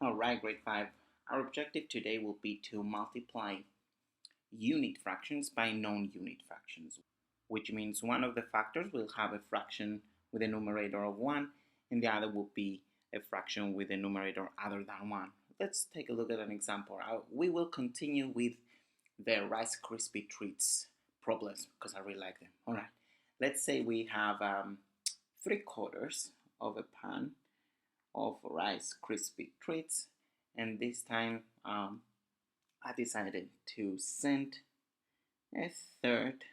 Alright, grade 5. Our objective today will be to multiply unit fractions by non-unit fractions, which means one of the factors will have a fraction with a numerator of 1 and the other will be a fraction with a numerator other than 1. Let's take a look at an example. We will continue with the Rice Krispie treats problems because I really like them. Alright, let's say we have 3/4 of a pan of Rice Krispie treats, and this time I decided to send a third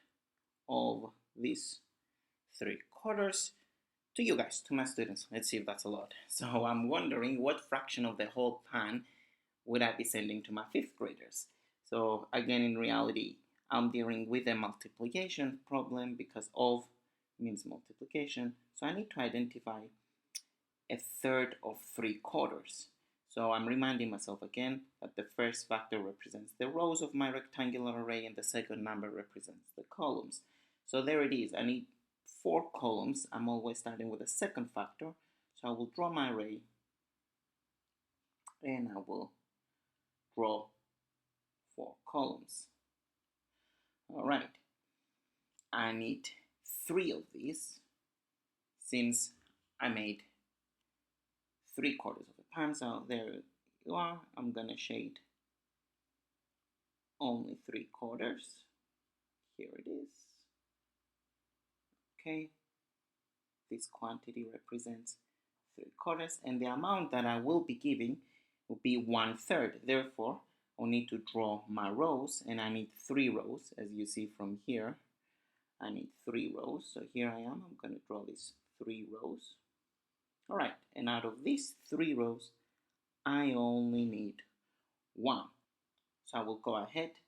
of these 3/4 to you guys, to my students. Let's see if that's a lot. So I'm wondering what fraction of the whole pan would I be sending to my 5th graders. So again, in reality, I'm dealing with a multiplication problem because of means multiplication. So I need to identify a third of 3/4. So I'm reminding myself again that the first factor represents the rows of my rectangular array and the second number represents the columns. So there it is. I need 4 columns. I'm always starting with the second factor. So I will draw my array and I will draw 4 columns. Alright. I need 3 of these since I made 3/4 of a pan. So there you are. I'm gonna shade only 3/4. Here it is. Okay, this quantity represents 3/4, and the amount that I will be giving will be 1/3. Therefore, I'll need to draw my rows, and I need 3 rows. As you see from here, I need 3 rows. So here I am. I'm going to draw these 3 rows. Alright, and out of these 3 rows, I only need 1. So I will go ahead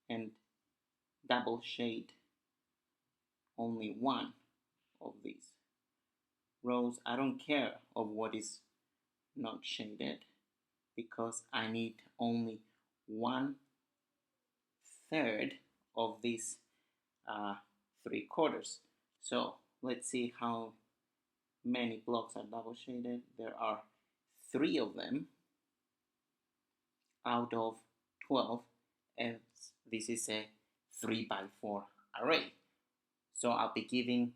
and double shade only 1 of these rows. I don't care of what is not shaded because I need only 1/3 of these 3/4. So let's see how many blocks are double shaded. There are 3 of them out of 12, and this is a 3x4 array. So I'll be giving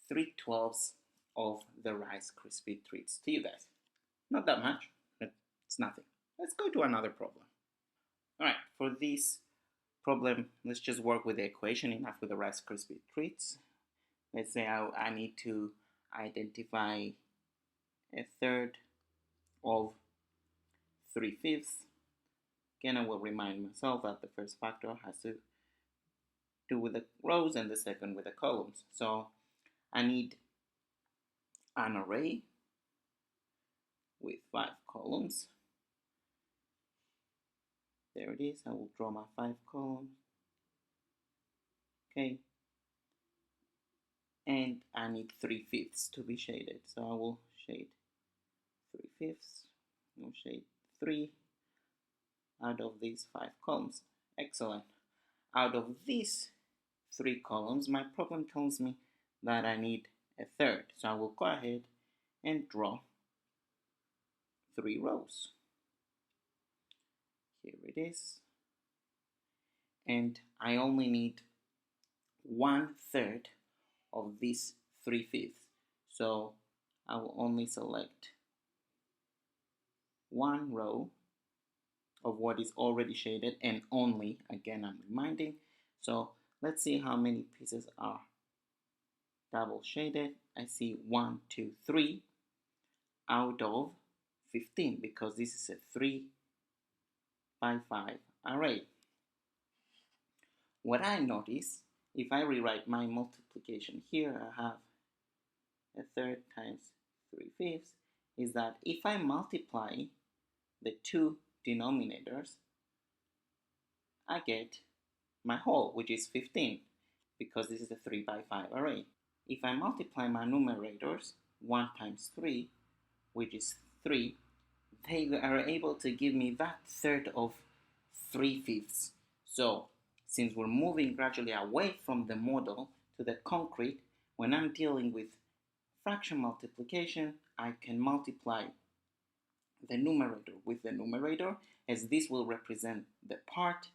3/12 of the Rice Krispie treats to you guys. Not that much, but it's nothing. Let's go to another problem. Alright, for this problem, let's just work with the equation. Enough with the Rice Krispie treats. Let's say I need to identify a third of 3/5. Again, I will remind myself that the first factor has to do with the rows and the second with the columns. So I need an array with 5 columns. There it is. I will draw my 5 columns. Okay. And I need 3/5 to be shaded. So I will shade 3/5. I'll shade 3 out of these 5 columns. Excellent. Out of these 3 columns, my problem tells me that I need a third. So I will go ahead and draw 3 rows. Here it is. And I only need 1/3 of this 3/5. So I will only select 1 row of what is already shaded, and only, again I'm reminding. So let's see how many pieces are double shaded. I see 1, 2, 3 out of 15 because this is a 3x5 array. What I notice, if I rewrite my multiplication here, I have a third times 3/5, is that if I multiply the 2 denominators, I get my whole, which is 15, because this is a 3x5 array. If I multiply my numerators, 1 times 3, which is 3, they are able to give me that third of 3/5. So since we're moving gradually away from the model to the concrete, when I'm dealing with fraction multiplication, I can multiply the numerator with the numerator, as this will represent the part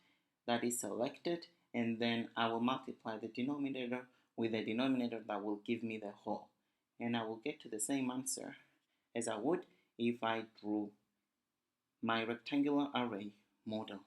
that is selected, and then I will multiply the denominator with the denominator that will give me the whole. And I will get to the same answer as I would if I drew my rectangular array model.